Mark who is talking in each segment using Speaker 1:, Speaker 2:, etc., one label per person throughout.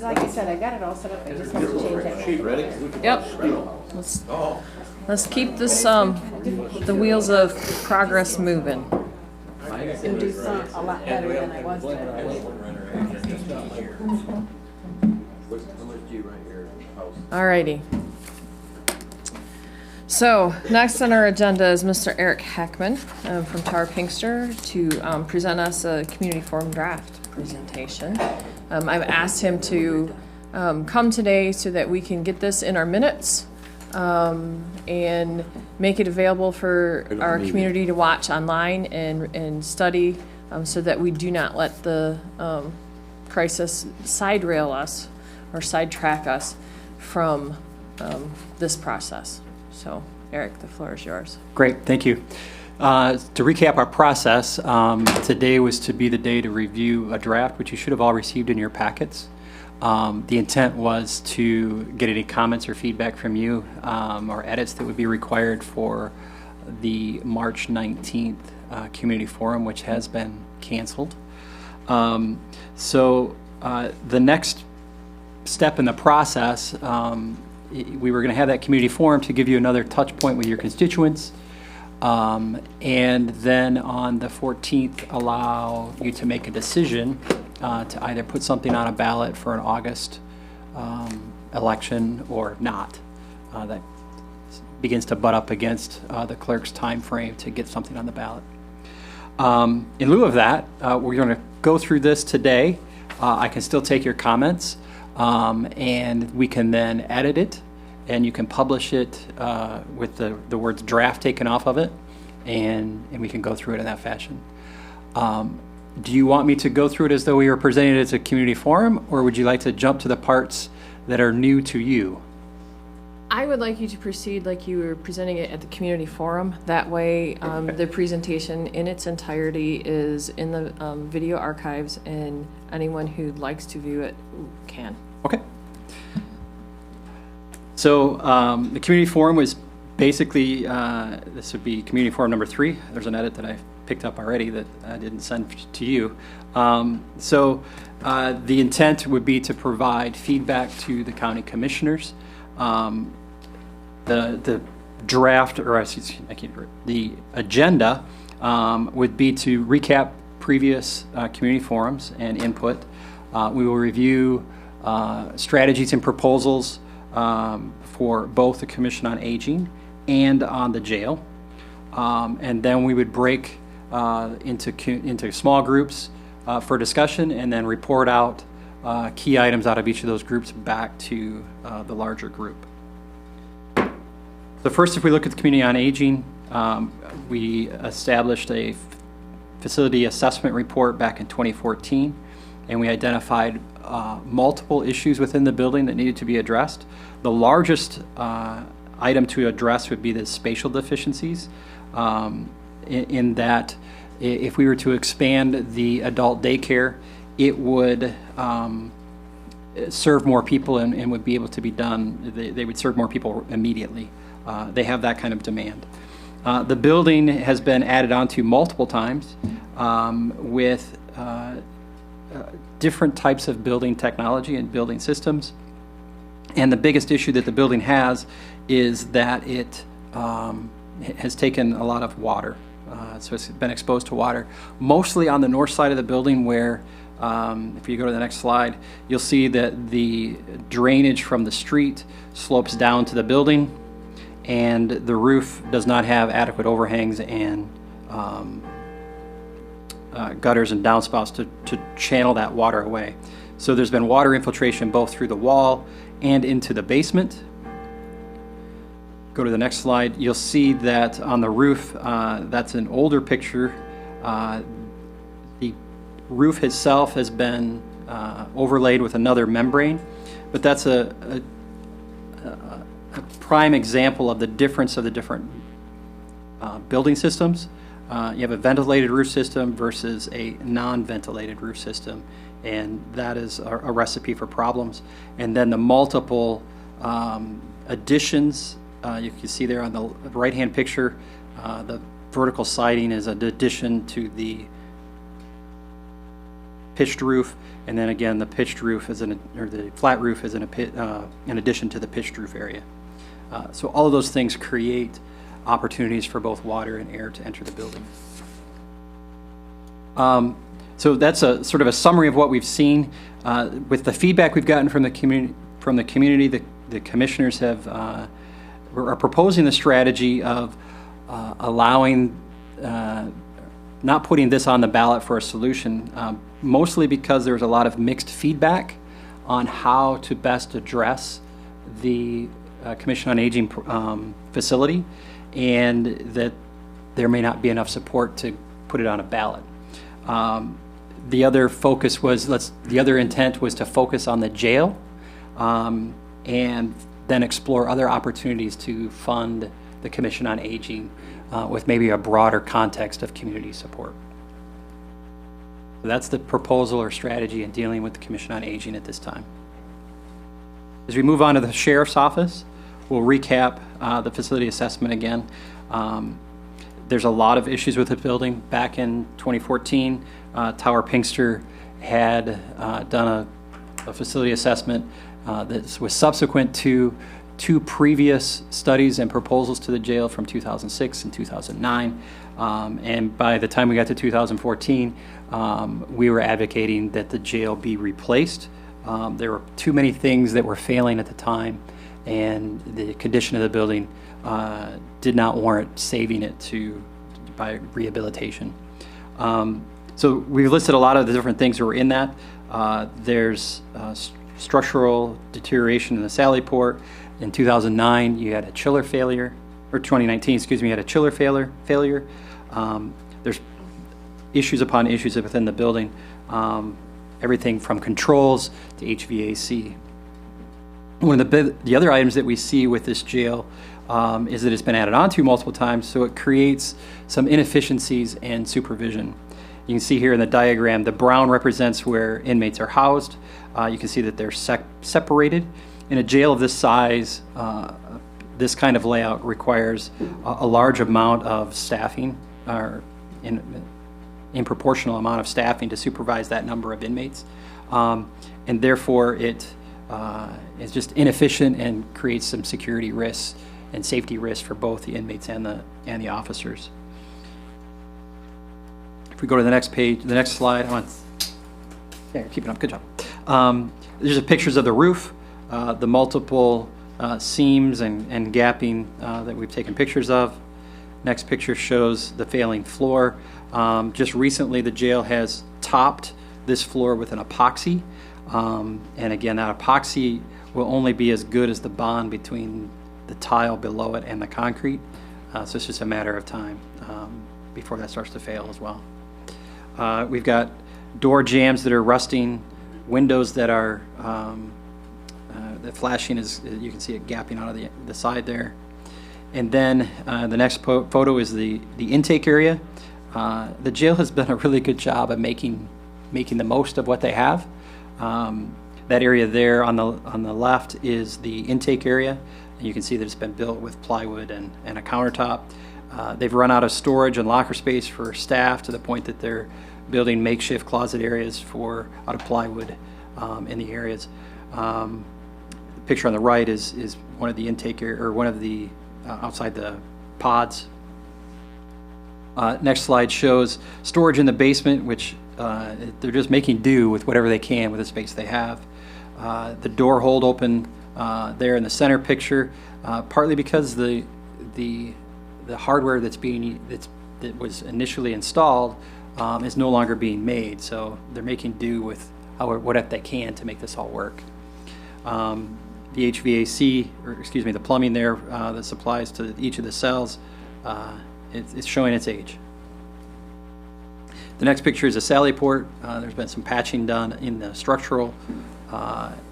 Speaker 1: like I said, I got it all set up. I just have to change that.
Speaker 2: Sheet ready?
Speaker 3: Yep. Let's keep this the wheels of progress moving.
Speaker 1: And do some a lot better than I was doing.
Speaker 3: Alrighty. So next on our agenda is Mr. Eric Heckman from Tower Pinkster to present us a community forum draft presentation. I've asked him to come today so that we can get this in our minutes and make it available for our community to watch online and study so that we do not let the crisis side rail us or sidetrack us from this process. So, Eric, the floor is yours.
Speaker 4: Great, thank you. To recap our process, today was to be the day to review a draft, which you should have all received in your packets. The intent was to get any comments or feedback from you or edits that would be required for the March 19th Community Forum, which has been canceled. So the next step in the process, we were going to have that community forum to give you another touch point with your constituents, and then on the 14th allow you to make a decision to either put something on a ballot for an August election or not. That begins to butt up against the clerk's time frame to get something on the ballot. In lieu of that, we're going to go through this today. I can still take your comments. And we can then edit it, and you can publish it with the words draft taken off of it, and we can go through it in that fashion. Do you want me to go through it as though we were presenting it as a community forum, or would you like to jump to the parts that are new to you?
Speaker 3: I would like you to proceed like you were presenting it at the community forum. That way, the presentation in its entirety is in the video archives, and anyone who likes to view it can.
Speaker 4: Okay. So the community forum was basically, this would be community forum number 3. There's an edit that I picked up already that I didn't send to you. So the intent would be to provide feedback to the county commissioners. The draft, or the agenda would be to recap previous community forums and input. We will review strategies and proposals for both the Commission on Aging and on the jail. And then we would break into small groups for discussion, and then report out key items out of each of those groups back to the larger group. So first, if we look at the Community on Aging, we established a facility assessment report back in 2014, and we identified multiple issues within the building that needed to be addressed. The largest item to address would be the spatial deficiencies, in that if we were to expand the adult daycare, it would serve more people and would be able to be done. They would serve more people immediately. They have that kind of demand. The building has been added onto multiple times with different types of building technology and building systems. And the biggest issue that the building has is that it has taken a lot of water. So it's been exposed to water, mostly on the north side of the building where, if you go to the next slide, you'll see that the drainage from the street slopes down to the building, and the roof does not have adequate overhangs and gutters and downspouts to channel that water away. So there's been water infiltration both through the wall and into the basement. Go to the next slide. You'll see that on the roof, that's an older picture. The roof itself has been overlaid with another membrane, but that's a prime example of the difference of the different building systems. You have a ventilated roof system versus a non-ventilated roof system, and that is a recipe for problems. And then the multiple additions, you can see there on the right-hand picture, the vertical siding is an addition to the pitched roof, and then again, the pitched roof is the flat roof is in addition to the pitched roof area. So all of those things create opportunities for both water and air to enter the building. So that's a sort of a summary of what we've seen. With the feedback we've gotten from the community, the commissioners are proposing the strategy of allowing, not putting this on the ballot for a solution, mostly because there's a lot of mixed feedback on how to best address the Commission on Aging facility, and that there may not be enough support to put it on a ballot. The other intent was to focus on the jail, and then explore other opportunities to fund the Commission on Aging with maybe a broader context of community support. So that's the proposal or strategy in dealing with the Commission on Aging at this time. As we move on to the Sheriff's Office, we'll recap the facility assessment again. There's a lot of issues with the building. Back in 2014, Tower Pinkster had done a facility assessment that was subsequent to two previous studies and proposals to the jail from 2006 and 2009. And by the time we got to 2014, we were advocating that the jail be replaced. There were too many things that were failing at the time, and the condition of the building did not warrant saving it by rehabilitation. So we've listed a lot of the different things that were in that. There's structural deterioration in the sally port. In 2009, you had a chiller failure, or 2019, excuse me, you had a chiller failure. There's issues upon issues within the building, everything from controls to HVAC. One of the other items that we see with this jail is that it's been added onto multiple times, so it creates some inefficiencies in supervision. You can see here in the diagram, the brown represents where inmates are housed. You can see that they're separated. In a jail of this size, this kind of layout requires a large amount of staffing, or in proportional amount of staffing to supervise that number of inmates. And therefore it is just inefficient and creates some security risks and safety risks for both the inmates and the officers. If we go to the next page, the next slide, yeah, you're keeping up, good job. These are pictures of the roof, the multiple seams and gapping that we've taken pictures of. Next picture shows the failing floor. Just recently, the jail has topped this floor with an epoxy. And again, that epoxy will only be as good as the bond between the tile below it and the concrete. So it's just a matter of time before that starts to fail as well. We've got door jambs that are rusting, windows that are, the flashing is, you can see it gapping out of the side there. And then the next photo is the intake area. The jail has done a really good job of making the most of what they have. That area there on the left is the intake area. And you can see that it's been built with plywood and a countertop. They've run out of storage and locker space for staff to the point that they're building makeshift closet areas out of plywood in the areas. The picture on the right is one of the intake area, or one of the outside the pods. Next slide shows storage in the basement, which they're just making do with whatever they can with the space they have. The door hold open there in the center picture, partly because the hardware that was initially installed is no longer being made, so they're making do with whatever they can to make this all work. The HVAC, or excuse me, the plumbing there that supplies to each of the cells, it's showing its age. The next picture is a sally port. There's been some patching done in the structural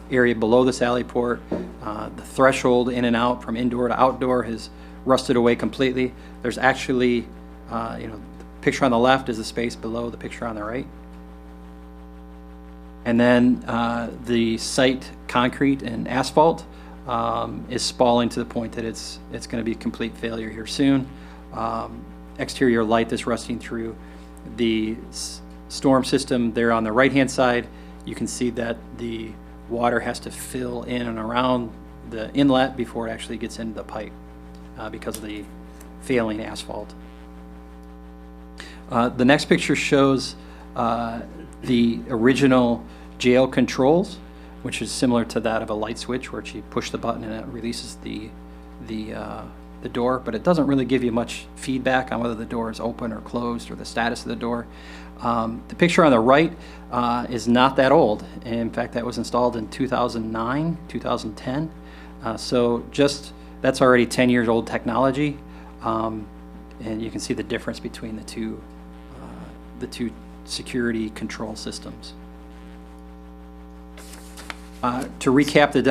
Speaker 4: area below the sally port. The threshold in and out from indoor to outdoor has rusted away completely. There's actually, the picture on the left is the space below the picture on the right. And then the site concrete and asphalt is spalling to the point that it's going to be a complete failure here soon. Exterior light that's rusting through. The storm system there on the right-hand side, you can see that the water has to fill in and around the inlet before it actually gets into the pipe because of the failing asphalt. The next picture shows the original jail controls, which is similar to that of a light switch, where you push the button and it releases the door, but it doesn't really give you much feedback on whether the door is open or closed or the status of the door. The picture on the right is not that old. In fact, that was installed in 2009, 2010. So that's already 10 years old technology, and you can see the difference between the two security control systems. To recap the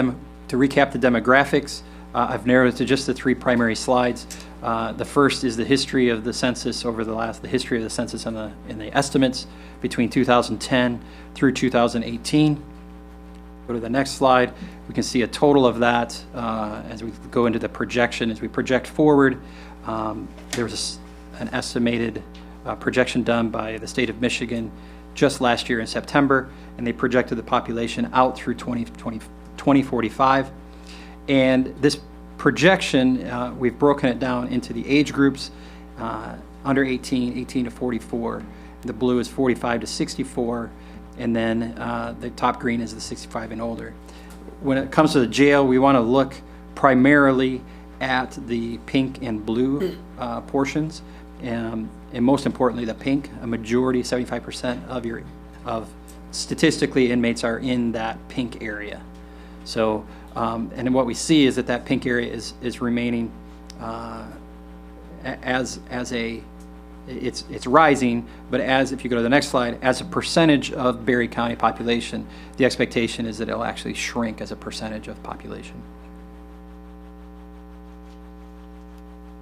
Speaker 4: demographics, I've narrowed it to just the 3 primary slides. The first is the history of the census the history of the census and the estimates between 2010 through 2018. Go to the next slide. We can see a total of that as we go into the projection. As we project forward, there was an estimated projection done by the state of Michigan just last year in September, and they projected the population out through 2045. And this projection, we've broken it down into the age groups, under 18, 18 to 44. The blue is 45 to 64, and then the top green is the 65 and older. When it comes to the jail, we want to look primarily at the pink and blue portions, and most importantly the pink. A majority, 75% of statistically inmates are in that pink area. So and what we see is that pink area is remaining it's rising, but if you go to the next slide, as a percentage of Berry County population, the expectation is that it'll actually shrink as a percentage of population.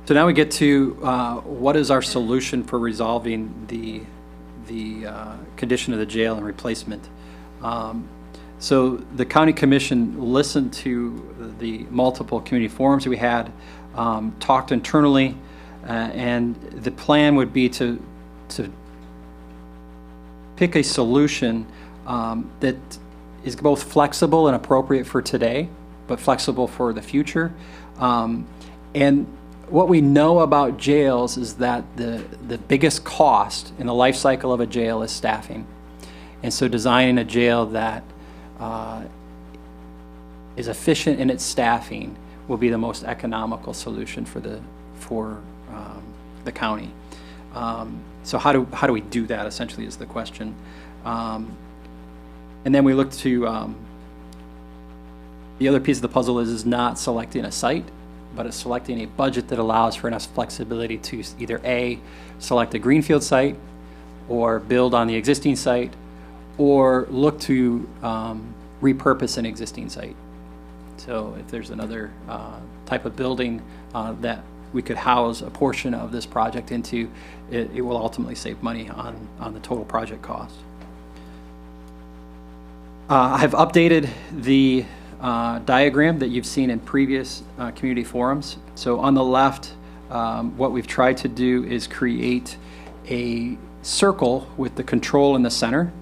Speaker 4: So now we get to what is our solution for resolving the condition of the jail and replacement. So the county commission listened to the multiple community forums we had, talked internally, and the plan would be to pick a solution that is both flexible and appropriate for today, but flexible for the future. And what we know about jails is that the biggest cost in the life cycle of a jail is staffing. And so designing a jail that is efficient in its staffing will be the most economical solution for the county. So how do we do that, essentially, is the question. And then we look to the other piece of the puzzle is not selecting a site, but it's selecting a budget that allows for enough flexibility to either A, select a greenfield site, or build on the existing site, or look to repurpose an existing site. So if there's another type of building that we could house a portion of this project into, it will ultimately save money on the total project cost. I have updated the diagram that you've seen in previous community forums. So on the left, what we've tried to do is create a circle with the control in the center.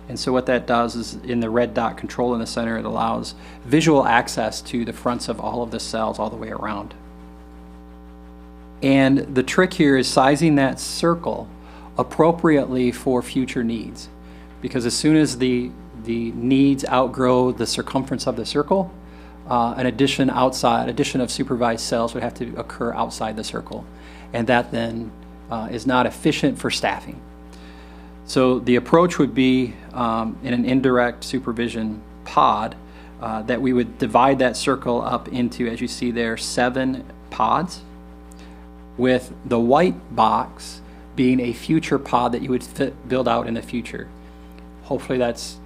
Speaker 4: And so what that does is, in the red dot control in the center, it allows visual access to the fronts of all of the cells all the way around. And the trick here is sizing that circle appropriately for future needs. Because as soon as the needs outgrow the circumference of the circle, an addition of supervised cells would have to occur outside the circle. And that then is not efficient for staffing. So the approach would be in an indirect supervision pod that we would divide that circle up into, as you see there, 7 pods, with the white box being a future pod that you would build out in the future. Hopefully that's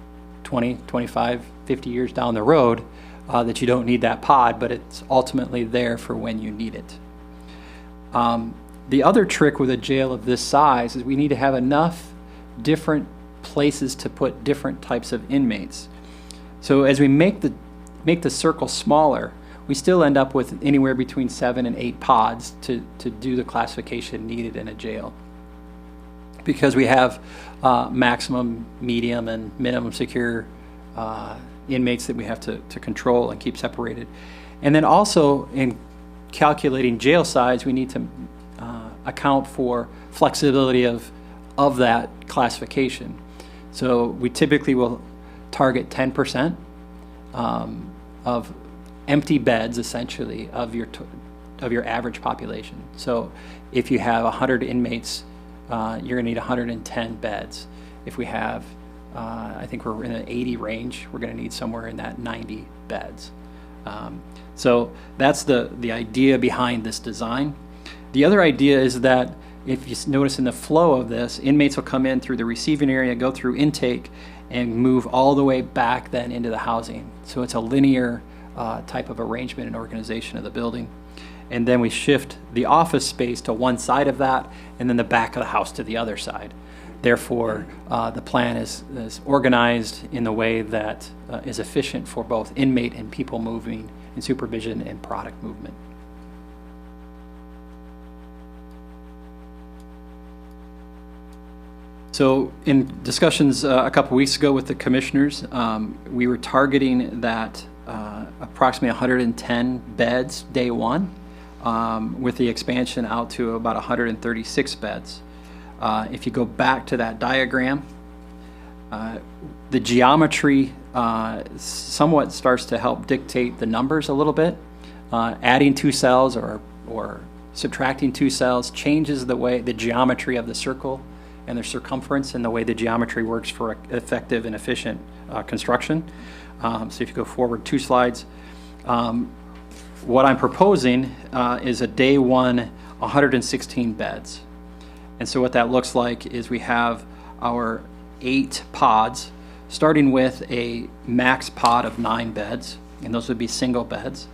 Speaker 4: 20, 25, 50 years down the road that you don't need that pod, but it's ultimately there for when you need it. The other trick with a jail of this size is we need to have enough different places to put different types of inmates. So as we make the circle smaller, we still end up with anywhere between 7 and 8 pods to do the classification needed in a jail. because we have maximum, medium, and minimum secure inmates that we have to control and keep separated. And then also in calculating jail size, we need to account for flexibility of that classification. So we typically will target 10% of empty beds, essentially, of your average population. So if you have 100 inmates, you're going to need 110 beds. If we have, I think we're in an 80 range, we're going to need somewhere in that 90 beds. So that's the idea behind this design. The other idea is that if you notice in the flow of this, inmates will come in through the receiving area, go through intake, and move all the way back then into the housing. So it's a linear type of arrangement and organization of the building. And then we shift the office space to one side of that, and then the back of the house to the other side. Therefore, the plan is organized in the way that is efficient for both inmate and people moving and supervision and product movement. So in discussions a couple weeks ago with the commissioners, we were targeting that approximately 110 beds day one, with the expansion out to about 136 beds. If you go back to that diagram, the geometry somewhat starts to help dictate the numbers a little bit. Adding 2 cells or subtracting 2 cells changes the geometry of the circle and the circumference and the way the geometry works for effective and efficient construction. So if you go forward 2 slides, what I'm proposing is a day one 116 beds. And so what that looks like is we have our 8 pods, starting with a max pod of 9 beds, and those would be single beds,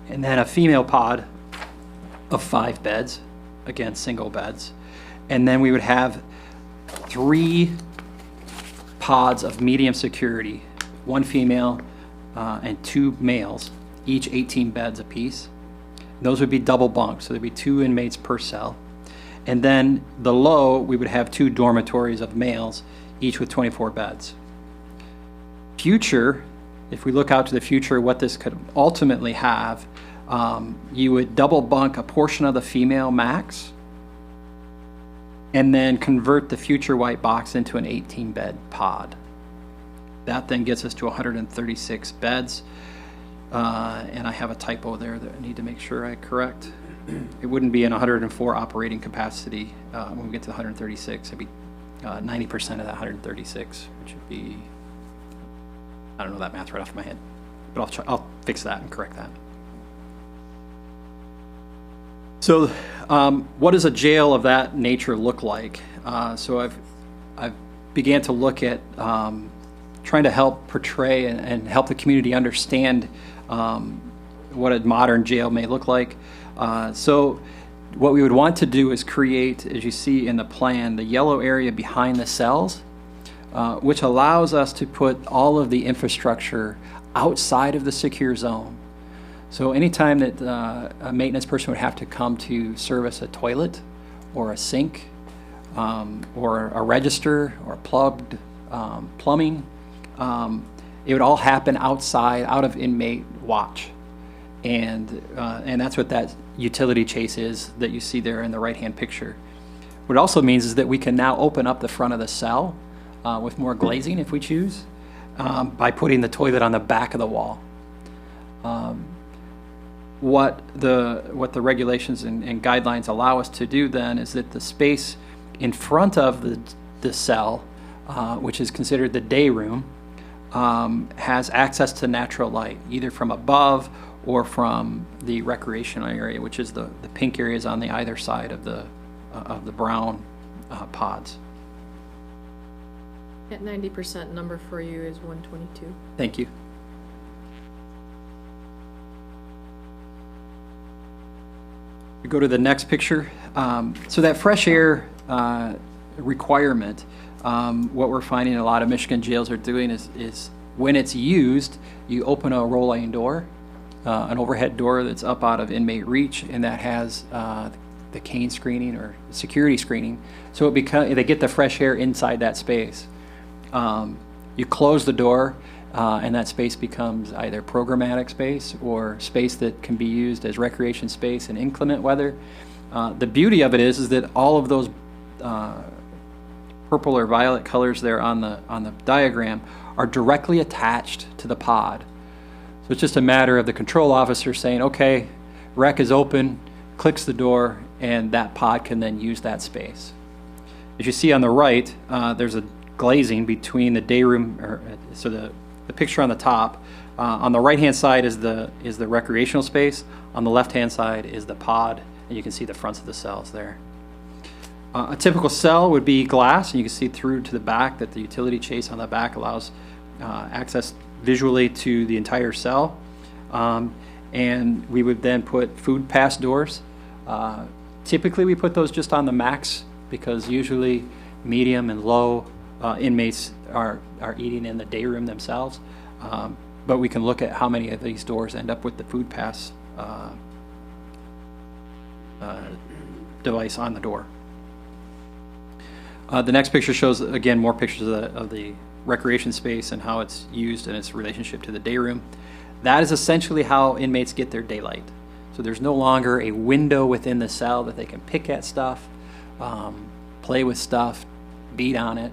Speaker 4: and then a female pod of 5 beds, again single beds, and then we would have 3 pods of medium security, 1 female and 2 males, each 18 beds apiece. Those would be double bunks, so there'd be 2 inmates per cell. And then the low, we would have 2 dormitories of males, each with 24 beds. Future, if we look out to the future, what this could ultimately have, you would double bunk a portion of the female max, and then convert the future white box into an 18-bed pod. That then gets us to 136 beds. And I have a typo there that I need to make sure I correct. It wouldn't be an 104 operating capacity when we get to 136. It'd be 90% of that 136, which would be, I don't know that math right off my head, but I'll fix that and correct that. So what does a jail of that nature look like? So I've began to look at trying to help portray and help the community understand what a modern jail may look like. So what we would want to do is create, as you see in the plan, the yellow area behind the cells, which allows us to put all of the infrastructure outside of the secure zone. So anytime that a maintenance person would have to come to service a toilet or a sink or a register or plugged plumbing, it would all happen outside, out of inmate watch. And that's what that utility chase is that you see there in the right-hand picture. What it also means is that we can now open up the front of the cell with more glazing if we choose, by putting the toilet on the back of the wall. What the regulations and guidelines allow us to do then is that the space in front of the cell, which is considered the day room, has access to natural light, either from above or from the recreational area, which is the pink areas on the either side of the brown pods.
Speaker 3: That 90% number for you is 122.
Speaker 4: Thank you. We go to the next picture. So that fresh air requirement, what we're finding a lot of Michigan jails are doing is when it's used, you open a rolling door, an overhead door that's up out of inmate reach, and that has the the cane screening or security screening. So they get the fresh air inside that space. You close the door, and that space becomes either programmatic space or space that can be used as recreation space in inclement weather. The beauty of it is that all of those purple or violet colors there on the diagram are directly attached to the pod. So it's just a matter of the control officer saying, okay, rec is open, clicks the door, and that pod can then use that space. As you see on the right, there's a glazing between the day room, so the picture on the top. On the right-hand side is the recreational space. On the left-hand side is the pod, and you can see the fronts of the cells there. A typical cell would be glass, and you can see through to the back that the utility chase on the back allows access visually to the entire cell. And we would then put food pass doors. Typically we put those just on the max because usually medium and low inmates are eating in the day room themselves. But we can look at how many of these doors end up with the food pass device on the door. The next picture shows, again, more pictures of the recreation space and how it's used in its relationship to the day room. That is essentially how inmates get their daylight. So there's no longer a window within the cell that they can pick at stuff, play with stuff, beat on it.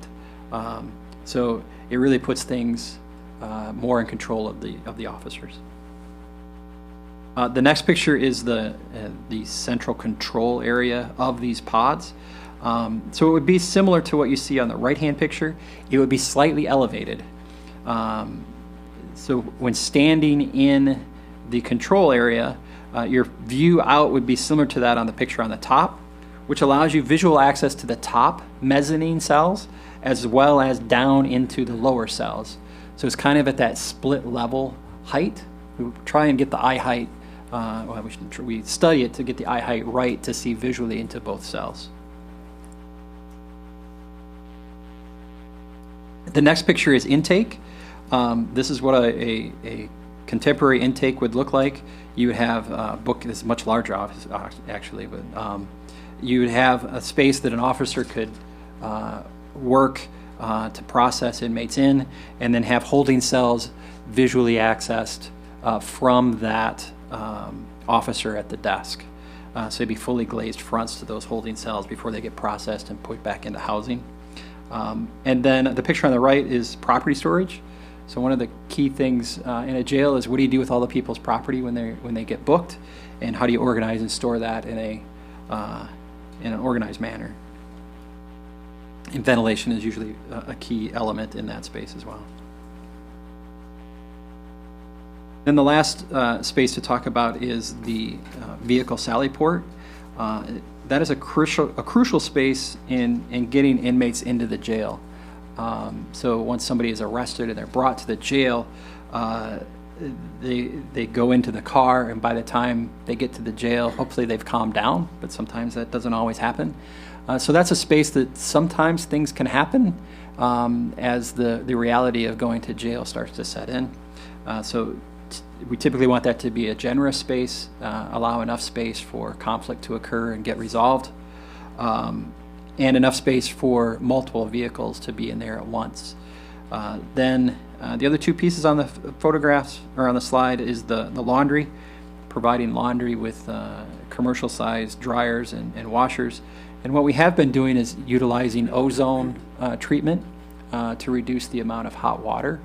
Speaker 4: So it really puts things more in control of the officers. The next picture is the central control area of these pods. So it would be similar to what you see on the right-hand picture. It would be slightly elevated. So when standing in the control area, your view out would be similar to that on the picture on the top, which allows you visual access to the top mezzanine cells as well as down into the lower cells. So it's kind of at that split level height. We try and get the eye height, we study it to get the eye height right to see visually into both cells. The next picture is intake. This is what a contemporary intake would look like. You would have a book, this is much larger office actually, but you would have a space that an officer could work to process inmates in, and then have holding cells visually accessed from that officer at the desk. So it'd be fully glazed fronts to those holding cells before they get processed and put back into housing. And then the picture on the right is property storage. So one of the key things in a jail is what do you do with all the people's property when they get booked, and how do you organize and store that in an organized manner. And ventilation is usually a key element in that space as well. Then the last space to talk about is the vehicle sally port. That is a crucial space in getting inmates into the jail. So once somebody is arrested and they're brought to the jail, they go into the car, and by the time they get to the jail, hopefully they've calmed down, but sometimes that doesn't always happen. So that's a space that sometimes things can happen as the reality of going to jail starts to set in. So we typically want that to be a generous space, allow enough space for conflict to occur and get resolved, and enough space for multiple vehicles to be in there at once. Then the other two pieces on the photographs or on the slide is the laundry, providing laundry with commercial-sized dryers and washers. And what we have been doing is utilizing ozone treatment to reduce the amount of hot water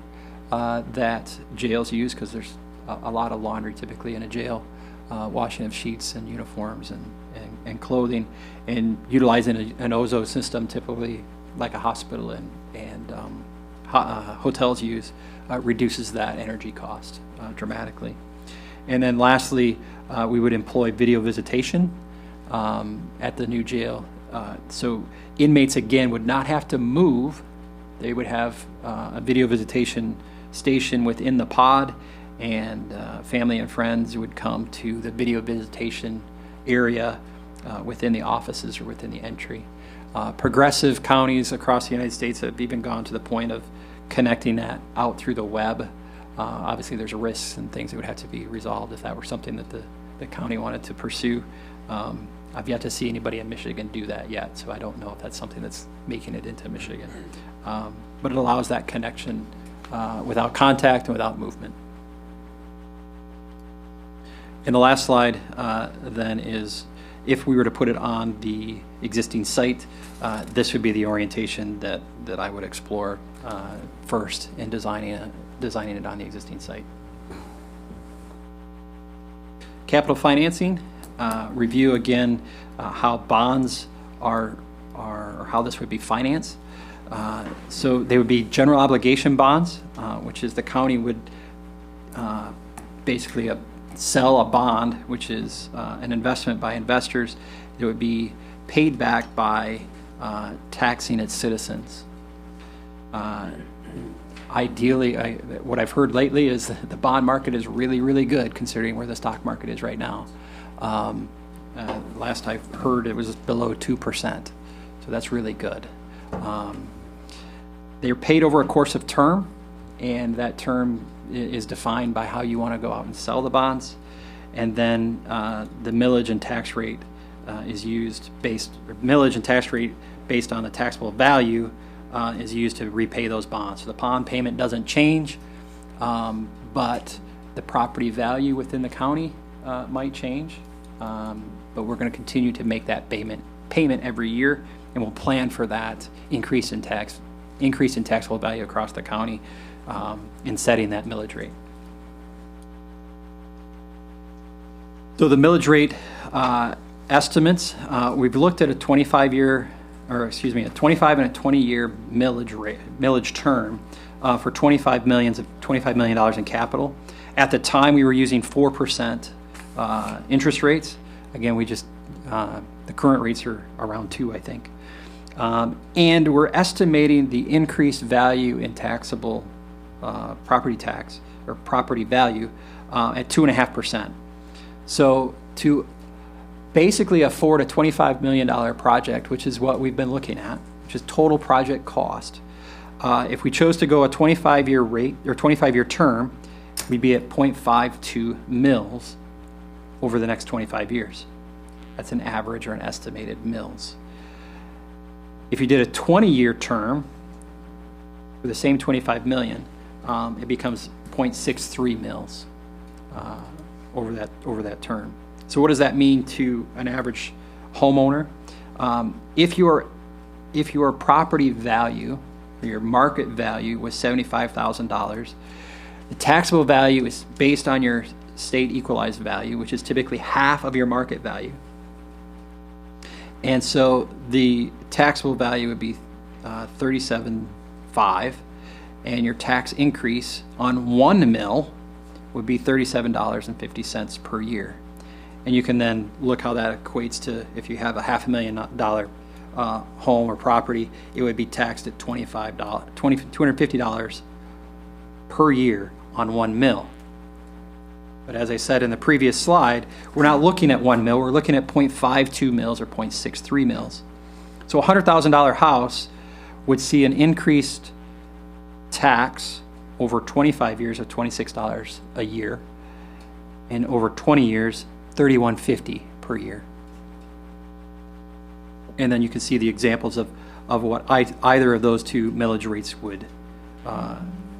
Speaker 4: that jails use, because there's a lot of laundry typically in a jail, washing of sheets and uniforms and clothing, and utilizing an ozone system typically like a hospital and hotels use reduces that energy cost dramatically. And then lastly, we would employ video visitation at the new jail. So inmates again would not have to move. They would have a video visitation station within the pod, and family and friends would come to the video visitation area within the offices or within the entry. Progressive counties across the United States have even gone to the point of connecting that out through the web. Obviously there's risks and things that would have to be resolved if that were something that the county wanted to pursue. I've yet to see anybody in Michigan do that yet, so I don't know if that's something that's making it into Michigan. But it allows that connection without contact and without movement. And the last slide then is, if we were to put it on the existing site, this would be the orientation that I would explore first in designing it on the existing site. Capital financing, review again how bonds are or how this would be financed. So they would be general obligation bonds, which is the county would basically sell a bond, which is an investment by investors. It would be paid back by taxing its citizens. Ideally, what I've heard lately is that the bond market is really, really good considering where the stock market is right now. Last I heard, it was below 2%, so that's really good. They're paid over a course of term, and that term is defined by how you want to go out and sell the bonds. And then the millage and tax rate is used millage and tax rate based on the taxable value is used to repay those bonds. So the bond payment doesn't change, but the property value within the county might change. But we're going to continue to make that payment every year, and we'll plan for that increase in taxable value across the county in setting that millage rate. So the millage rate estimates, we've looked at a 25 and a 20-year millage term for $25 million in capital. At the time, we were using 4% interest rates. Again, the current rates are around 2, I think. And we're estimating the increased value in taxable property tax or property value at 2.5%. So to basically afford a $25 million project, which is what we've been looking at, which is total project cost, if we chose to go a 25-year rate or 25-year term, we'd be at 0.52 mils over the next 25 years. That's an average or an estimated mils. If you did a 20-year term for the same 25 million, it becomes 0.63 mils over that term. So what does that mean to an average homeowner? If your property value or your market value was $75,000, the taxable value is based on your state equalized value, which is typically half of your market value. And so the taxable value would be $37.5, and your tax increase on 1 mil would be $37.50 per year. And you can then look how that equates to, if you have a $500,000 home or property, it would be taxed at $250 per year on 1 mil. But as I said in the previous slide, we're not looking at 1 mil, we're looking at 0.52 mils or 0.63 mils. So a $100,000 house would see an increased tax over 25 years of $26 a year, and over 20 years, $31.50 per year. And then you can see the examples of what either of those two millage rates would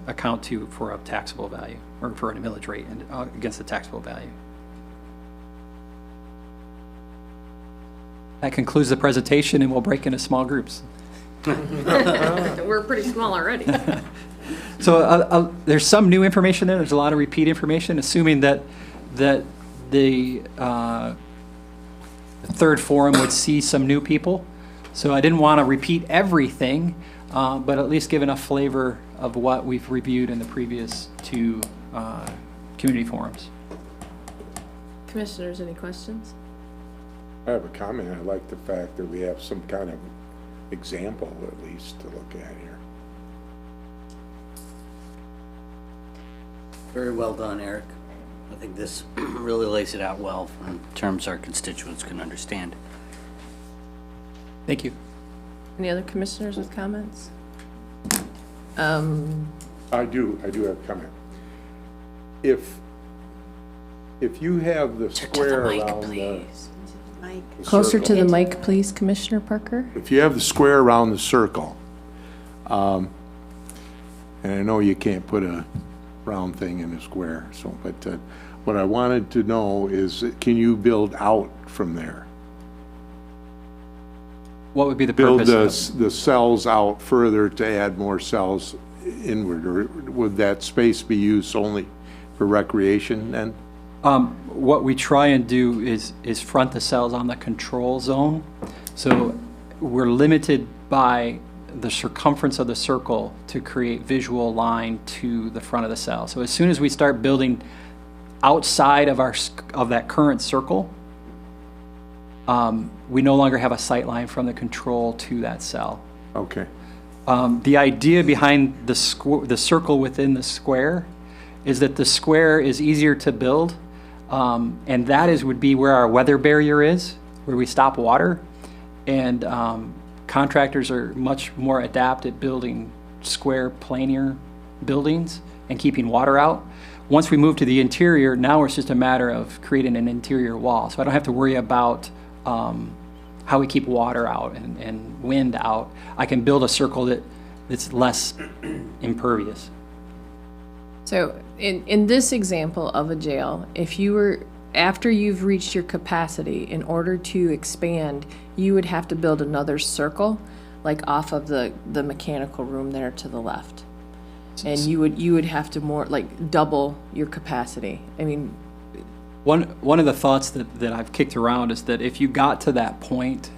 Speaker 4: account to for a taxable value, or for a millage rate and against the taxable value. That concludes the presentation, and we'll break into small groups.
Speaker 3: We're pretty small already.
Speaker 4: So there's some new information there. There's a lot of repeat information, assuming that the third forum would see some new people. So I didn't want to repeat everything, but at least give enough flavor of what we've reviewed in the previous two community forums.
Speaker 3: Commissioners, any questions?
Speaker 2: I have a comment. I like the fact that we have some kind of example, at least, to look at here.
Speaker 5: Very well done, Eric. I think this really lays it out well in terms our constituents can understand.
Speaker 4: Thank you.
Speaker 3: Any other commissioners with comments?
Speaker 2: I do have a comment. If you have the square around
Speaker 1: Mike.
Speaker 3: Closer to the
Speaker 2: circle.
Speaker 3: mic, please, Commissioner Parker.
Speaker 2: If you have the square around the circle, and I know you can't put a round thing in a square, so, but what I wanted to know is, can you build out from there?
Speaker 4: What would be the
Speaker 2: Build
Speaker 4: purpose?
Speaker 2: the cells out further to add more cells inward, or would that space be used only for recreation then?
Speaker 4: What we try and do is front the cells on the control zone. So we're limited by the circumference of the circle to create visual line to the front of the cell. So as soon as we start building outside of that current circle, we no longer have a sight line from the control to that cell.
Speaker 2: Okay,
Speaker 4: The idea behind the circle within the square is that the square is easier to build, and that would be where our weather barrier is, where we stop water. And contractors are much more adept at building square planar buildings and keeping water out. Once we move to the interior, now it's just a matter of creating an interior wall. So I don't have to worry about how we keep water out and wind out. I can build a circle that's less impervious.
Speaker 3: So in this example of a jail, if you were, after you've reached your capacity, in order to expand, you would have to build another circle, like off of the mechanical room there to the left. And you would have to more, like, double your capacity. I mean,
Speaker 4: One of the thoughts that I've kicked around is that if you got to that point,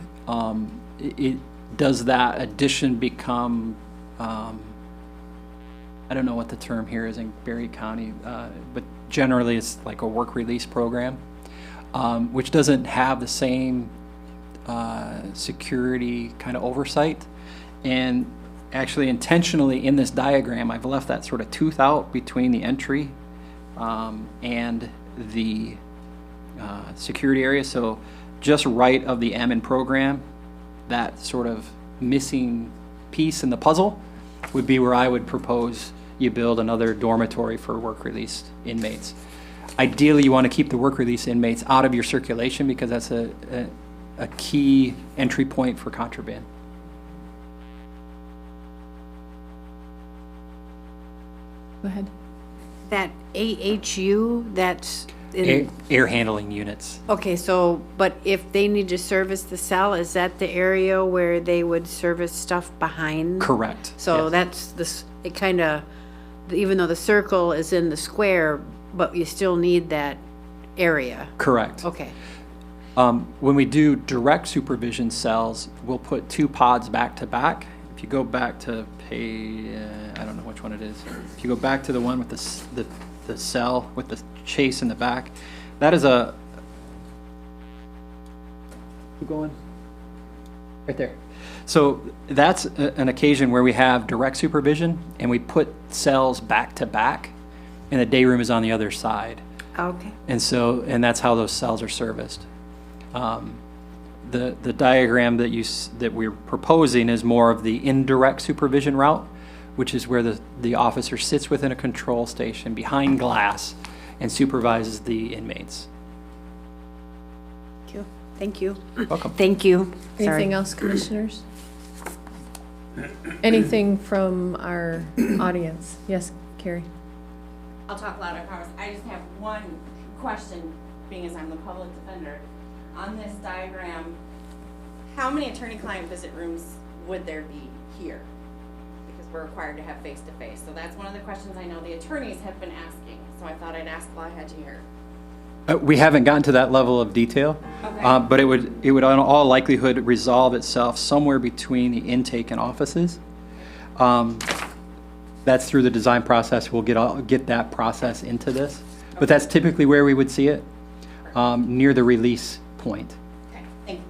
Speaker 4: does that addition become, I don't know what the term here is in Berry County, but generally it's like a work release program, which doesn't have the same security kind of oversight. And actually intentionally in this diagram, I've left that sort of tooth out between the entry and the security area. So just right of the M in program, that sort of missing piece in the puzzle would be where I would propose you build another dormitory for work release inmates. Ideally, you want to keep the work release inmates out of your circulation because that's a key entry point for contraband.
Speaker 3: go ahead.
Speaker 1: That AHU, that's in,
Speaker 4: Air handling units.
Speaker 1: okay, so, but if they need to service the cell, is that the area where they would service stuff behind?
Speaker 4: Correct.
Speaker 1: So
Speaker 4: Yes.
Speaker 1: that's this, it kind of, even though the circle is in the square, but you still need that area.
Speaker 4: Correct.
Speaker 1: Okay,
Speaker 4: When we do direct supervision cells, we'll put two pods back to back. If you go back to page, I don't know which one it is. If you go back to the one with the cell with the chase in the back, that is a. Keep going. Right there. So that's an occasion where we have direct supervision and we put cells back to back, and the day room is on the other side.
Speaker 1: okay.
Speaker 4: And that's how those cells are serviced. The diagram that we're proposing is more of the indirect supervision route, which is where the officer sits within a control station behind glass and supervises the inmates.
Speaker 1: Thank you.
Speaker 4: Welcome.
Speaker 1: Thank you.
Speaker 3: Anything else, commissioners? Anything from our audience? Yes, Carrie?
Speaker 6: I'll talk loud, I promise. I just have one question, being as I'm the public defender. On this diagram, how many attorney-client visit rooms would there be here? Because we're required to have face-to-face. So that's one of the questions I know the attorneys have been asking. So I thought I'd ask while I had you here.
Speaker 4: We haven't gotten to that level of detail,
Speaker 6: Okay.
Speaker 4: but it would in all likelihood resolve itself somewhere between the intake and offices. That's through the design process. We'll get that process into this, but that's typically where we would see it, near the release point.
Speaker 6: Okay, thank you.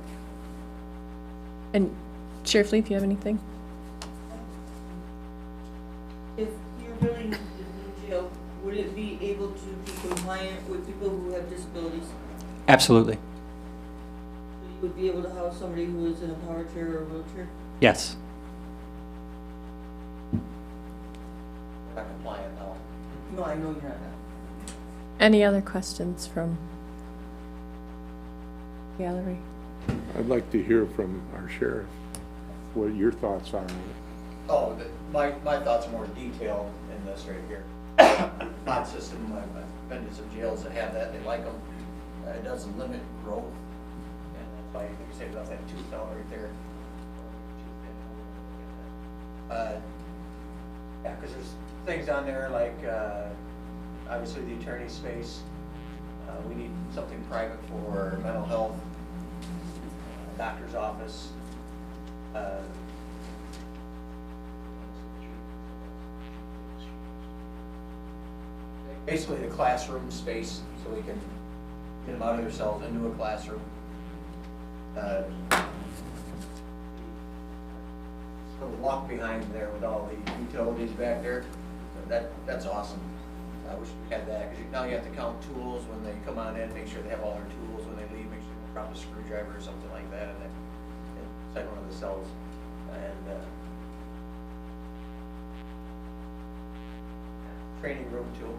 Speaker 3: And Sheriff Lee, if you have anything?
Speaker 7: If you're building the new jail, would it be able to be compliant with people who have disabilities?
Speaker 4: Absolutely.
Speaker 7: So you would be able to house somebody who is in a power chair or a wheelchair?
Speaker 4: Yes.
Speaker 5: Not compliant, no.
Speaker 7: No, I know you're not.
Speaker 3: Any other questions from? gallery.
Speaker 2: I'd like to hear from our sheriff, what your thoughts are on it.
Speaker 8: Oh, my thoughts are more detailed in this right here. Bond system, I've been to some jails that have that, they like them. It does limit growth, and that's why you say about that tooth down right there. Yeah, because there's things on there like, obviously the attorney space. We need something private for mental health, doctor's office. Basically the classroom space, so we can get them out of their cells into a classroom. The walk behind there with all the utilities back there, that's awesome. I wish we had that, because now you have to count tools when they come on in, make sure they have all their tools when they leave, make sure they drop a screwdriver or something like that inside one of the cells. And training room too.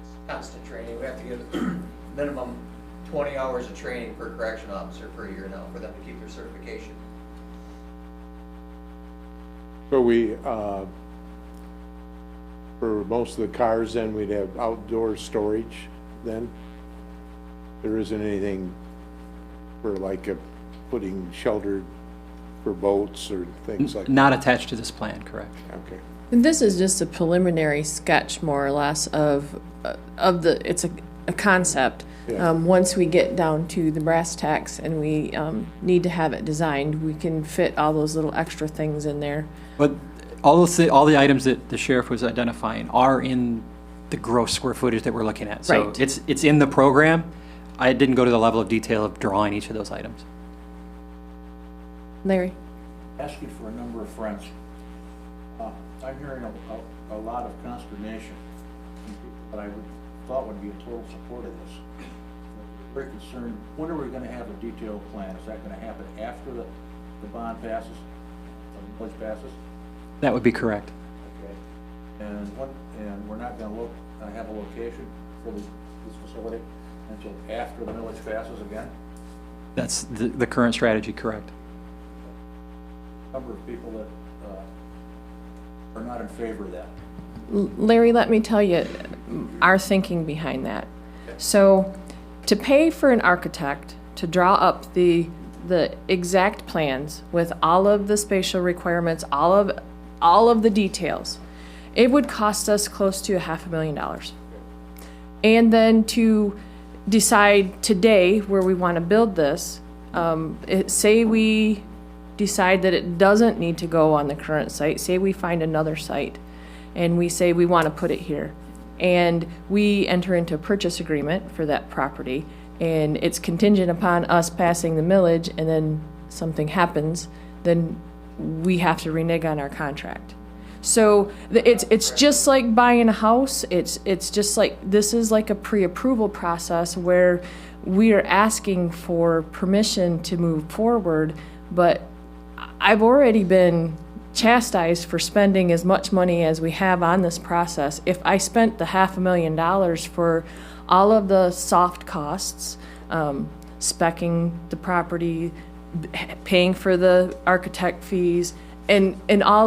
Speaker 8: It's constant training. We have to give minimum 20 hours of training per correction officer per year now for them to keep their certification.
Speaker 2: So we, for most of the cars then, we'd have outdoor storage then? There isn't anything for like putting shelter for boats or things like that?
Speaker 4: Not attached to this plan, correct?
Speaker 2: Okay.
Speaker 3: And this is just a preliminary sketch, more or less, of the, it's a concept.
Speaker 2: Yeah.
Speaker 3: Once we get down to the brass tacks and we need to have it designed, we can fit all those little extra things in there.
Speaker 4: But all the items that the sheriff was identifying are in the gross square footage that we're looking at. So
Speaker 3: Right.
Speaker 4: it's in the program. I didn't go to the level of detail of drawing each of those items.
Speaker 3: Larry?
Speaker 9: Asking for a number of friends. I'm hearing a lot of consternation from people that I thought would be in total support of this. Very concerned, when are we gonna have a detailed plan? Is that gonna happen after the bond passes, or the village passes?
Speaker 4: That would be correct.
Speaker 9: Okay. And we're not gonna have a location for this facility until after the village passes again?
Speaker 4: That's the current strategy, correct?
Speaker 9: Number of people that are not in favor of that.
Speaker 3: Larry, let me tell you our thinking behind that. So, to pay for an architect to draw up the exact plans with all of the spatial requirements, all of the details, it would cost us close to $500,000. And then to decide today where we want to build this, say we decide that it doesn't need to go on the current site, say we find another site, and we say we want to put it here, and we enter into a purchase agreement for that property, and it's contingent upon us passing the millage, and then something happens, then we have to renege on our contract. So it's just like buying a house. It's just like, this is like a pre-approval process where we are asking for permission to move forward, but I've already been chastised for spending as much money as we have on this process. If I spent the $500,000 for all of the soft costs, speccing the property, paying for the architect fees, and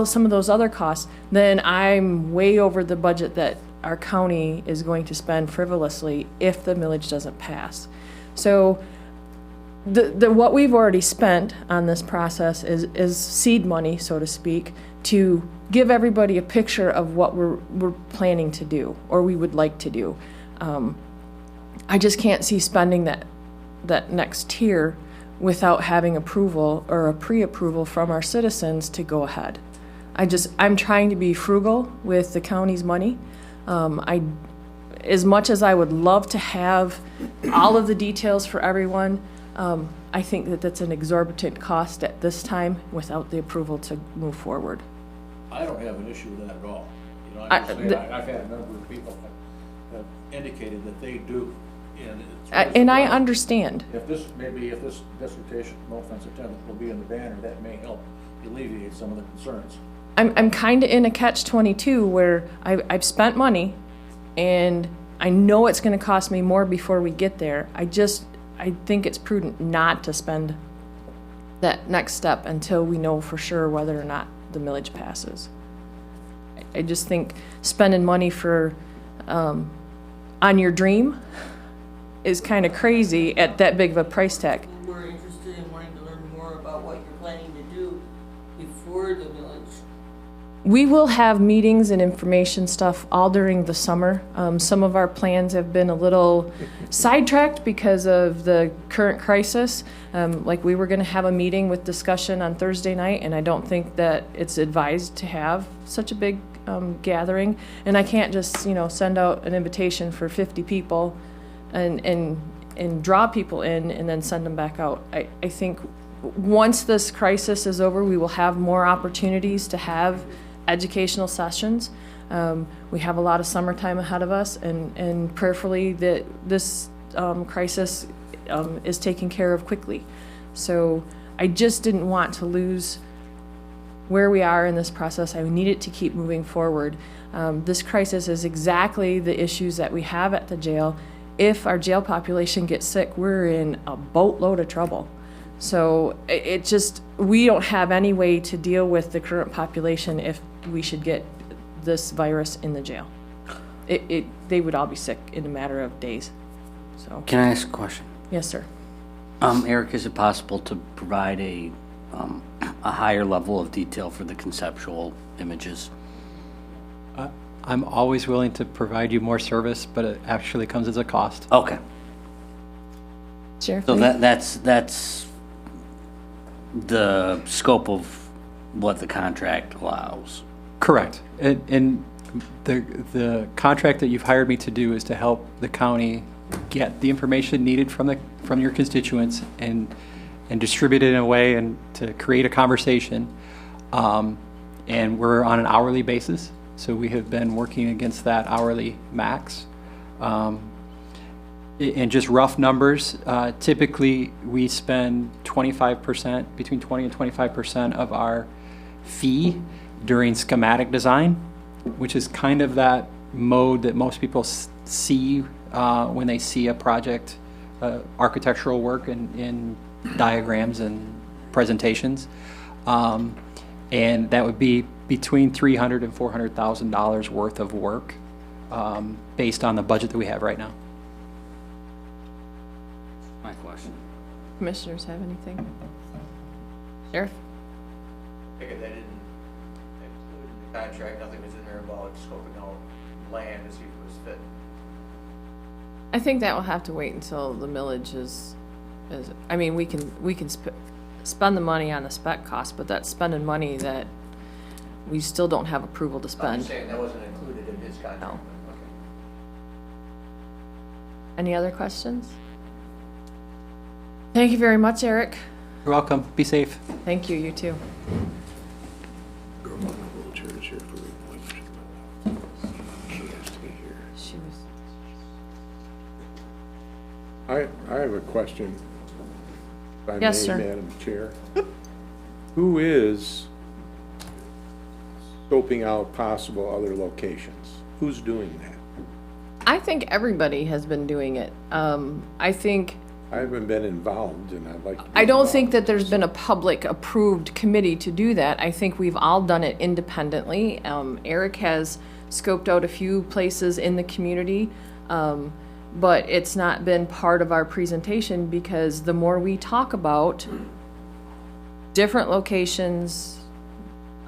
Speaker 3: some of those other costs, then I'm way over the budget that our county is going to spend frivolously if the millage doesn't pass. So what we've already spent on this process is seed money, so to speak, to give everybody a picture of what we're planning to do, or we would like to do. I just can't see spending that next tier without having approval or a pre-approval from our citizens to go ahead. I'm trying to be frugal with the county's money. As much as I would love to have all of the details for everyone, I think that that's an exorbitant cost at this time without the approval to move forward.
Speaker 9: I don't have an issue with that at all. You know, I've had a number of people have indicated that they do.
Speaker 3: And I understand.
Speaker 9: If this dissertation, no offense intended, will be in the banner, that may help alleviate some of the concerns.
Speaker 3: I'm kind of in a catch-22 where I've spent money, and I know it's going to cost me more before we get there. I think it's prudent not to spend that next step until we know for sure whether or not the millage passes. I just think spending money for, on your dream is kind of crazy at that big of a price tag.
Speaker 7: We're interested in wanting to learn more about what you're planning to do before the village.
Speaker 3: We will have meetings and information stuff all during the summer. Some of our plans have been a little sidetracked because of the current crisis. Like we were going to have a meeting with discussion on Thursday night, and I don't think that it's advised to have such a big gathering. And I can't just, send out an invitation for 50 people and draw people in and then send them back out. I think once this crisis is over, we will have more opportunities to have educational sessions. We have a lot of summertime ahead of us, and prayerfully that this crisis is taken care of quickly. So I just didn't want to lose where we are in this process. I needed to keep moving forward. This crisis is exactly the issues that we have at the jail. If our jail population gets sick, we're in a boatload of trouble. So it just, we don't have any way to deal with the current population if we should get this virus in the jail. They would all be sick in a matter of days. So,
Speaker 5: Can I ask a question?
Speaker 3: yes, sir.
Speaker 5: Eric, is it possible to provide a higher level of detail for the conceptual images?
Speaker 4: I'm always willing to provide you more service, but it actually comes as a cost.
Speaker 5: Okay,
Speaker 3: Sheriff?
Speaker 5: so that's the scope of what the contract allows.
Speaker 4: Correct. And the contract that you've hired me to do is to help the county get the information needed from your constituents and distribute it in a way and to create a conversation. And we're on an hourly basis, so we have been working against that hourly max. In just rough numbers, typically we spend 25%, between 20 and 25% of our fee during schematic design, which is kind of that mode that most people see when they see a project, architectural work in diagrams and presentations. And that would be between $300,000 and $400,000 worth of work based on the budget that we have right now.
Speaker 5: My question.
Speaker 3: Commissioners have anything? Sheriff?
Speaker 8: Figured they didn't include in the contract, nothing was in there about scoping out land to see if it was fit.
Speaker 3: I think that will have to wait until the millage is I mean, we can spend the money on the spec cost, but that's spending money that we still don't have approval to
Speaker 8: I'm
Speaker 3: spend.
Speaker 8: just saying, that wasn't included in his contract.
Speaker 3: No.
Speaker 8: Okay.
Speaker 3: Any other questions? Thank you very much, Eric.
Speaker 4: You're welcome. Be safe.
Speaker 3: Thank you, you too. She was.
Speaker 2: I have a question. If I
Speaker 3: Yes,
Speaker 2: may,
Speaker 3: sir.
Speaker 2: Madam Chair. Who is scoping out possible other locations? Who's doing that?
Speaker 3: I think everybody has been doing it. I think,
Speaker 2: I haven't been involved, and I'd like to be
Speaker 3: I don't think
Speaker 2: involved.
Speaker 3: that there's been a public approved committee to do that. I think we've all done it independently. Eric has scoped out a few places in the community, but it's not been part of our presentation because the more we talk about different locations,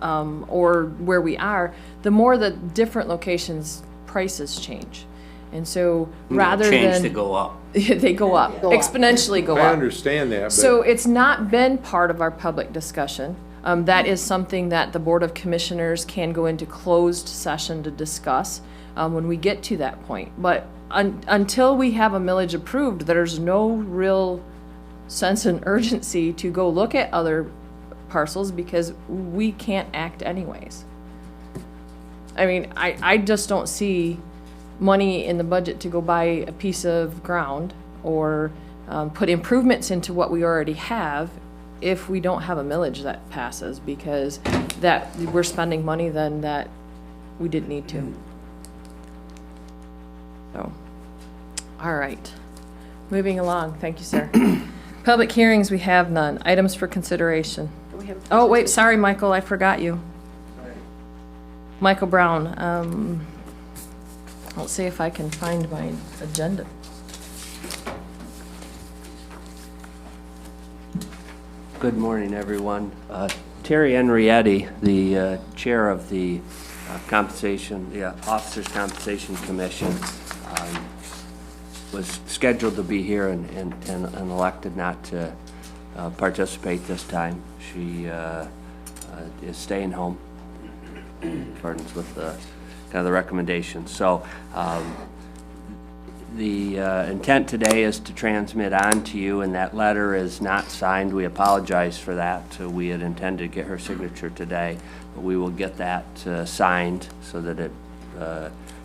Speaker 3: or where we are, the more the different locations prices change. And so rather than.
Speaker 5: Change to go up.
Speaker 3: They go up, exponentially go up.
Speaker 2: I understand that, but.
Speaker 3: So it's not been part of our public discussion. That is something that the Board of Commissioners can go into closed session to discuss when we get to that point. But until we have a millage approved, there's no real sense and urgency to go look at other parcels because we can't act anyways. I mean, I just don't see money in the budget to go buy a piece of ground or put improvements into what we already have if we don't have a millage that passes, because that we're spending money then that we didn't need to. So, all right. Moving along, thank you, sir. Public hearings, we have none. Items for consideration.
Speaker 1: Do we have-
Speaker 3: Oh, wait, sorry, Michael, I forgot you. Michael Brown, let's see if I can find my agenda.
Speaker 10: Good morning, everyone. Terry Henrietti, the chair of the Officers Compensation Commission, was scheduled to be here and elected not to participate this time. She is staying home in accordance with the kind of the recommendations. So the intent today is to transmit on to you, and that letter is not signed. We apologize for that. We had intended to get her signature today, but we will get that signed so that it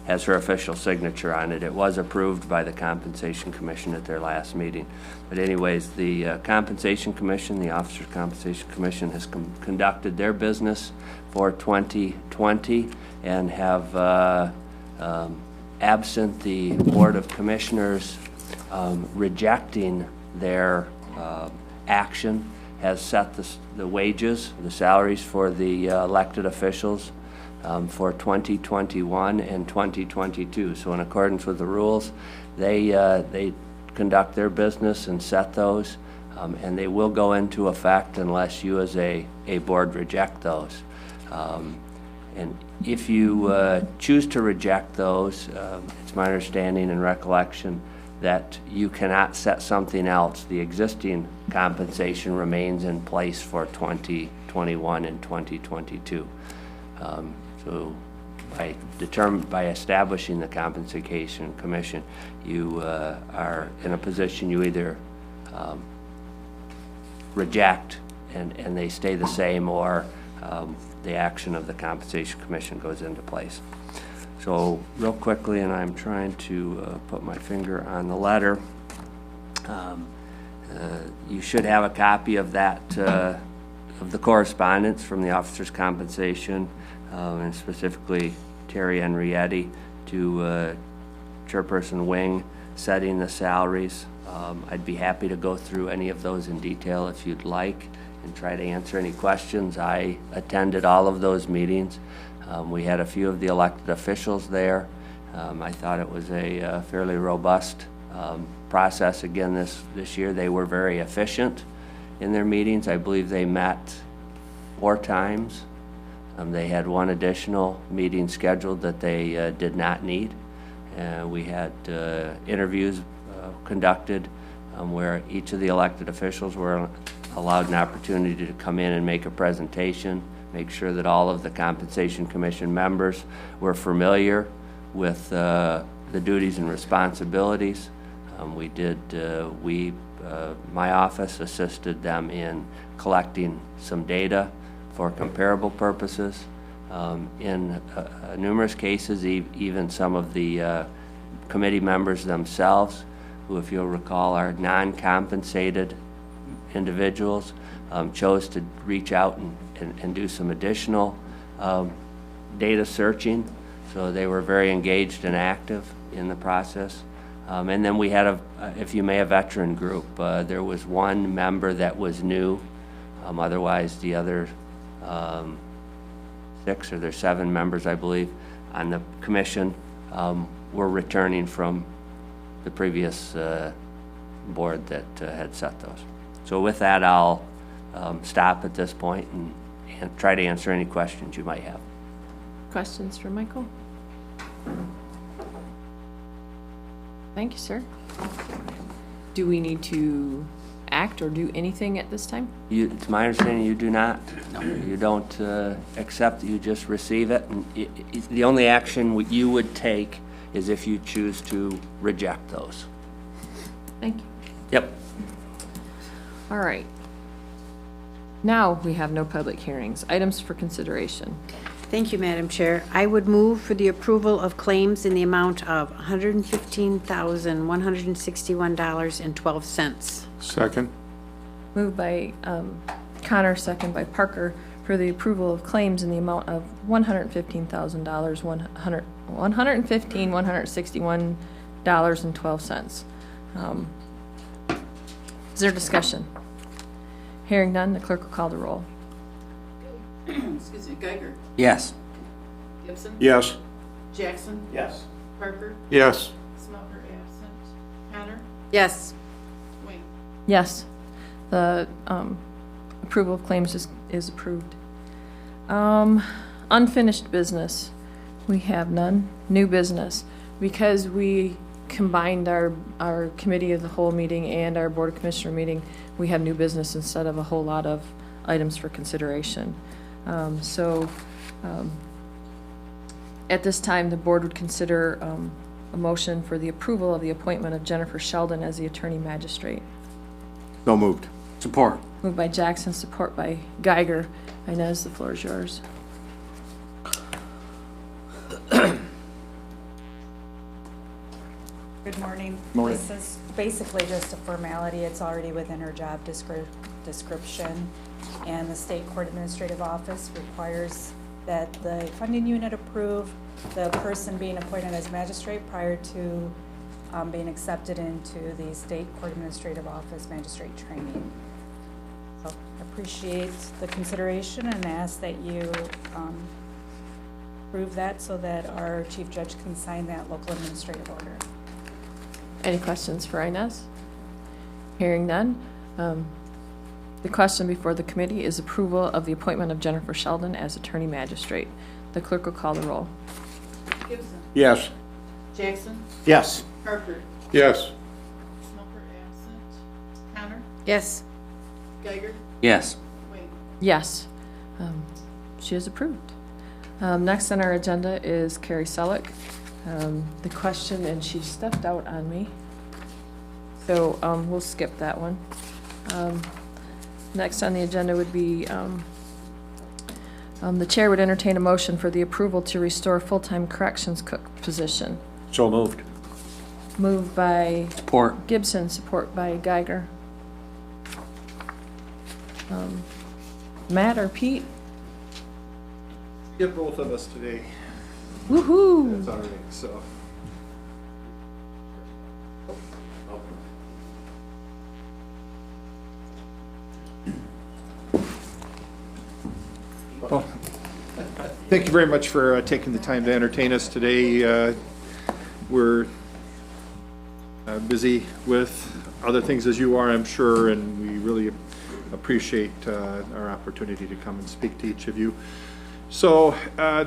Speaker 10: has her official signature on it. It was approved by the Compensation Commission at their last meeting. But anyways, the Compensation Commission, the Officers Compensation Commission, has conducted their business for 2020 and have absent the Board of Commissioners rejecting their action, has set the wages, the salaries for the elected officials for 2021 and 2022. So in accordance with the rules, they conduct their business and set those, and they will go into effect unless you as a board reject those. And if you choose to reject those, it's my understanding and recollection that you cannot set something else. The existing compensation remains in place for 2021 and 2022. So by establishing the Compensation Commission, you are in a position you either reject and they stay the same, or the action of the Compensation Commission goes into place. So real quickly, and I'm trying to put my finger on the letter, you should have a copy of that, of the correspondence from the Officers' Compensation, and specifically Terry Henrietti to Chairperson Wing setting the salaries. I'd be happy to go through any of those in detail if you'd like and try to answer any questions. I attended all of those meetings. We had a few of the elected officials there. I thought it was a fairly robust process again this year. They were very efficient in their meetings. I believe they met 4 times. They had one additional meeting scheduled that they did not need. We had interviews conducted where each of the elected officials were allowed an opportunity to come in and make a presentation, make sure that all of the Compensation Commission members were familiar with the duties and responsibilities. My office assisted them in collecting some data for comparable purposes. In numerous cases, even some of the committee members themselves, who, if you'll recall, are non-compensated individuals, chose to reach out and do some additional data searching. So they were very engaged and active in the process. And then we had, if you may, a veteran group. There was one member that was new. Otherwise, the other 6 or there's 7 members, I believe, on the commission were returning from the previous board that had set those. So with that, I'll stop at this point and try to answer any questions you might have.
Speaker 3: Questions for Michael? Thank you, sir. Do we need to act or do anything at this time?
Speaker 10: It's my understanding you do not. No. You don't accept, you just receive it. And the only action you would take is if you choose to reject those.
Speaker 3: Thank you.
Speaker 10: Yep.
Speaker 3: All right. Now we have no public hearings. Items for consideration.
Speaker 1: Thank you, Madam Chair. I would move for the approval of claims in the amount of $115,161.12.
Speaker 2: Second?
Speaker 3: Moved by Connor, second by Parker, for the approval of claims in the amount of $115,000, $115,161.12. there discussion? Hearing none, the clerk will call the roll.
Speaker 11: Excuse me, Geiger,
Speaker 5: Yes.
Speaker 11: Gibson,
Speaker 2: Yes.
Speaker 11: Jackson,
Speaker 9: Yes.
Speaker 11: Parker,
Speaker 2: Yes.
Speaker 11: Smelter absent, Connor,
Speaker 1: Yes.
Speaker 11: Wayne.
Speaker 3: Yes, the approval of claims is approved. Unfinished business, we have none. New business, because we combined our committee of the whole meeting and our board of commissioner meeting, we have new business instead of a whole lot of items for consideration. At this time, the board would consider a motion for the approval of the appointment of Jennifer Sheldon as the attorney magistrate.
Speaker 2: So moved.
Speaker 5: Support.
Speaker 3: Moved by Jackson, support by Geiger. Inez, the floor is yours.
Speaker 12: Good morning.
Speaker 2: Morning.
Speaker 12: This is basically just a formality. It's already within her job description. And the State Court Administrative Office requires that the funding unit approve the person being appointed as magistrate prior to being accepted into the State Court Administrative Office magistrate training. So I appreciate the consideration and ask that you approve that so that our chief judge can sign that local administrative order.
Speaker 3: Any questions for Inez? Hearing none. The question before the committee is approval of the appointment of Jennifer Sheldon as attorney magistrate. The clerk will call the roll.
Speaker 11: Gibson,
Speaker 2: Yes.
Speaker 11: Jackson,
Speaker 9: Yes.
Speaker 11: Parker,
Speaker 2: Yes.
Speaker 11: Smelter absent, Connor,
Speaker 1: Yes.
Speaker 11: Geiger,
Speaker 5: Yes.
Speaker 11: Wayne.
Speaker 3: Yes, she is approved. Next on our agenda is Carrie Selleck. The question, and she stepped out on me, so we'll skip that one. Next on the agenda would be the chair would entertain a motion for the approval to restore full-time corrections cook position.
Speaker 2: So moved.
Speaker 3: Moved by
Speaker 5: Support.
Speaker 3: Gibson, support by Geiger. Matt or Pete?
Speaker 13: Get both of us today.
Speaker 3: Woohoo!
Speaker 13: That's all right, so. Well, thank you very much for taking the time to entertain us today. We're busy with other things as you are, I'm sure, and we really appreciate our opportunity to come and speak to each of you. So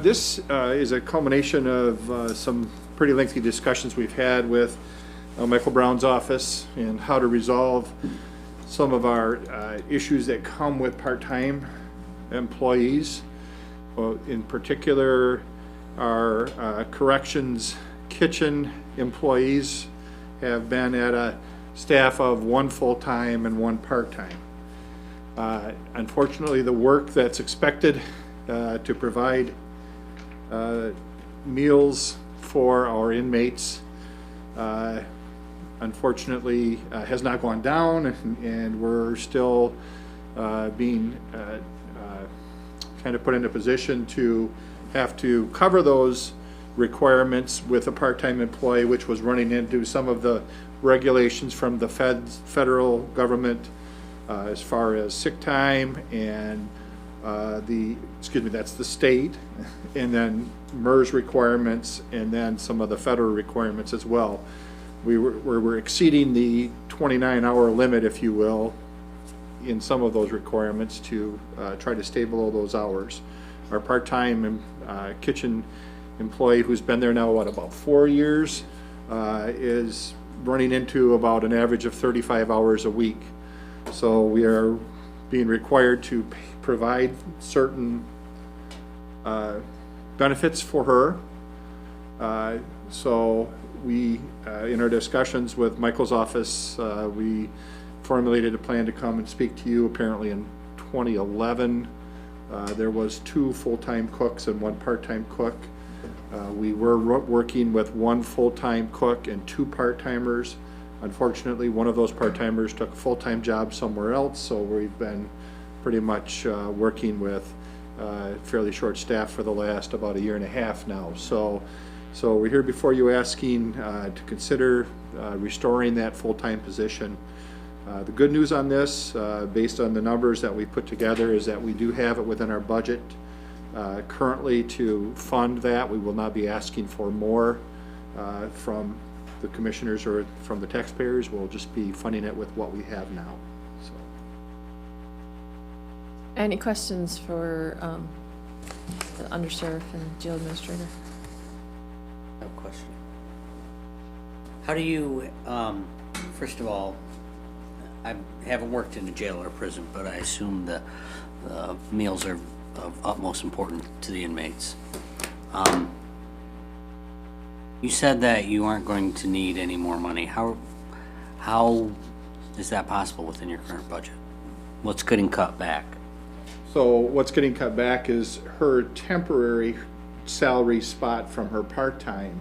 Speaker 13: this is a culmination of some pretty lengthy discussions we've had with Michael Brown's office and how to resolve some of our issues that come with part-time employees. In particular, our corrections kitchen employees have been at a staff of 1 full-time and 1 part-time. Unfortunately, the work that's expected to provide meals for our inmates unfortunately has not gone down, and we're still being kind of put in a position to have to cover those requirements with a part-time employee, which was running into some of the regulations from the federal government as far as sick time and that's the state, and then MERS requirements, and then some of the federal requirements as well. We're exceeding the 29-hour limit, if you will, in some of those requirements to try to stay below those hours. Our part-time kitchen employee, who's been there now, about 4 years, is running into about an average of 35 hours a week. So we are being required to provide certain benefits for her. So we, in our discussions with Michael's office, we formulated a plan to come and speak to you. Apparently in 2011, there was 2 full-time cooks and 1 part-time cook. We were working with 1 full-time cook and 2 part-timers. Unfortunately, one of those part-timers took a full-time job somewhere else, so we've been pretty much working with fairly short staff for the last about 1.5 years now. So we're here before you asking to consider restoring that full-time position. The good news on this, based on the numbers that we put together, is that we do have it within our budget currently to fund that. We will not be asking for more from the commissioners or from the taxpayers. We'll just be funding it with what we have now. So,
Speaker 3: Any questions for the undersheriff and jail administrator?
Speaker 5: I have a question. How do you, first of all, I haven't worked in a jail or a prison, but I assume the meals are of utmost importance to the inmates. You said that you aren't going to need any more money. How is that possible within your current budget? What's getting cut back?
Speaker 13: so what's getting cut back is her temporary salary spot from her part-time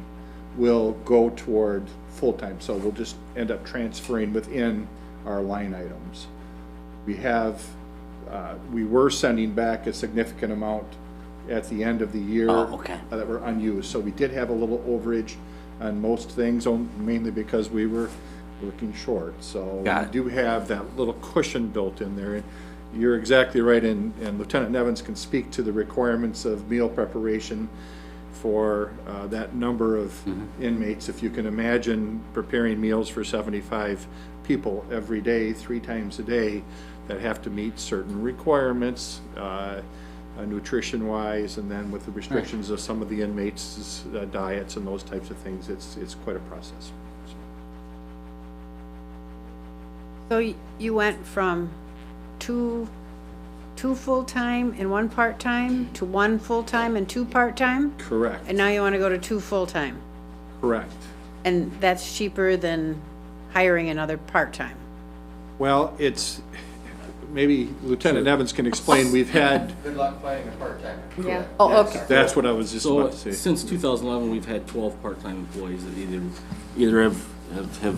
Speaker 13: will go toward full-time. So we'll just end up transferring within our line items. We have, we were sending back a significant amount at the end of the year.
Speaker 5: Oh, okay.
Speaker 13: That were unused. So we did have a little overage on most things, mainly because we were working short. So
Speaker 5: Got it.
Speaker 13: we do have that little cushion built in there. And you're exactly right, and Lieutenant Nevins can speak to the requirements of meal preparation for that number of inmates. If you can imagine preparing meals for 75 people every day, 3 times a day, that have to meet certain requirements, nutrition-wise, and then with the restrictions of some of the inmates' diets and those types of things, it's quite a process.
Speaker 1: So you went from two full-time and 1 part-time to 1 full-time and 2 part-time?
Speaker 13: Correct.
Speaker 1: And now you want to go to 2 full-time?
Speaker 13: Correct.
Speaker 1: And that's cheaper than hiring another part-time?
Speaker 13: Well, it's, maybe Lieutenant Nevins can explain, we've had,
Speaker 8: Good luck finding a part-timer.
Speaker 3: Yeah.
Speaker 1: Oh, okay.
Speaker 13: that's what I was just
Speaker 14: So
Speaker 13: about to say.
Speaker 14: since 2011, we've had 12 part-time employees that either have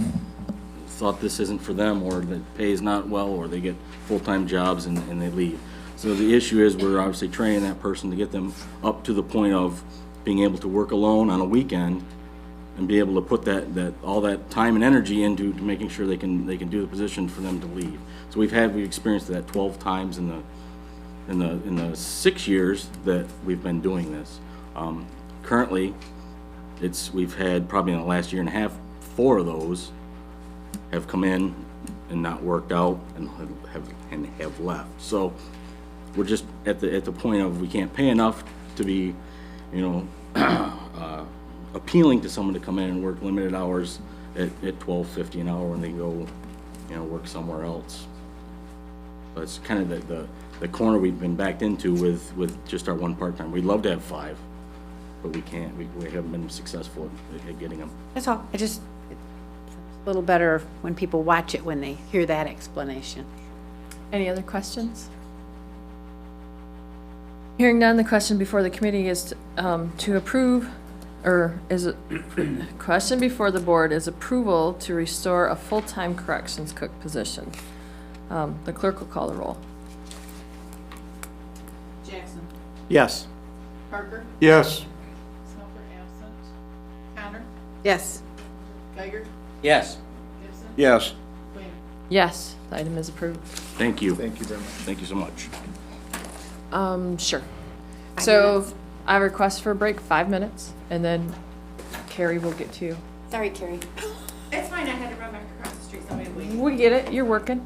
Speaker 14: thought this isn't for them, or that pay is not well, or they get full-time jobs and they leave. So the issue is we're obviously training that person to get them up to the point of being able to work alone on a weekend and be able to put that all that time and energy into making sure they can do the position for them to leave. So we've experienced that 12 times in the 6 years that we've been doing this. Currently, we've had probably in the last year and a half 4 of those have come in and not worked out and have left. So we're just at the point of we can't pay enough to be, appealing to someone to come in and work limited hours at $12.50 an hour when they go, work somewhere else. So it's kind of the corner we've been backed into with just our 1 part-time. We'd love to have 5, but we can't. We haven't been successful at getting them.
Speaker 1: That's all. It's a little better when people watch it when they hear that explanation.
Speaker 3: Any other questions? Hearing none, the question before the committee is to approve, or is it, question before the board is approval to restore a full-time corrections cook position. The clerk will call the roll.
Speaker 11: Jackson.
Speaker 9: Yes.
Speaker 11: Parker.
Speaker 2: Yes.
Speaker 11: Smelter absent. Connor.
Speaker 1: Yes.
Speaker 11: Geiger.
Speaker 5: Yes.
Speaker 11: Gibson.
Speaker 2: Yes.
Speaker 11: Quinn.
Speaker 3: Yes, the item is approved.
Speaker 14: Thank you.
Speaker 13: Thank you very much.
Speaker 14: Thank you so much.
Speaker 3: Sure. So I request for a break, 5 minutes, and then Carrie will get to you.
Speaker 1: Sorry, Carrie.
Speaker 6: It's fine, I had to run back across the street, somebody waiting.
Speaker 3: We get it, you're working.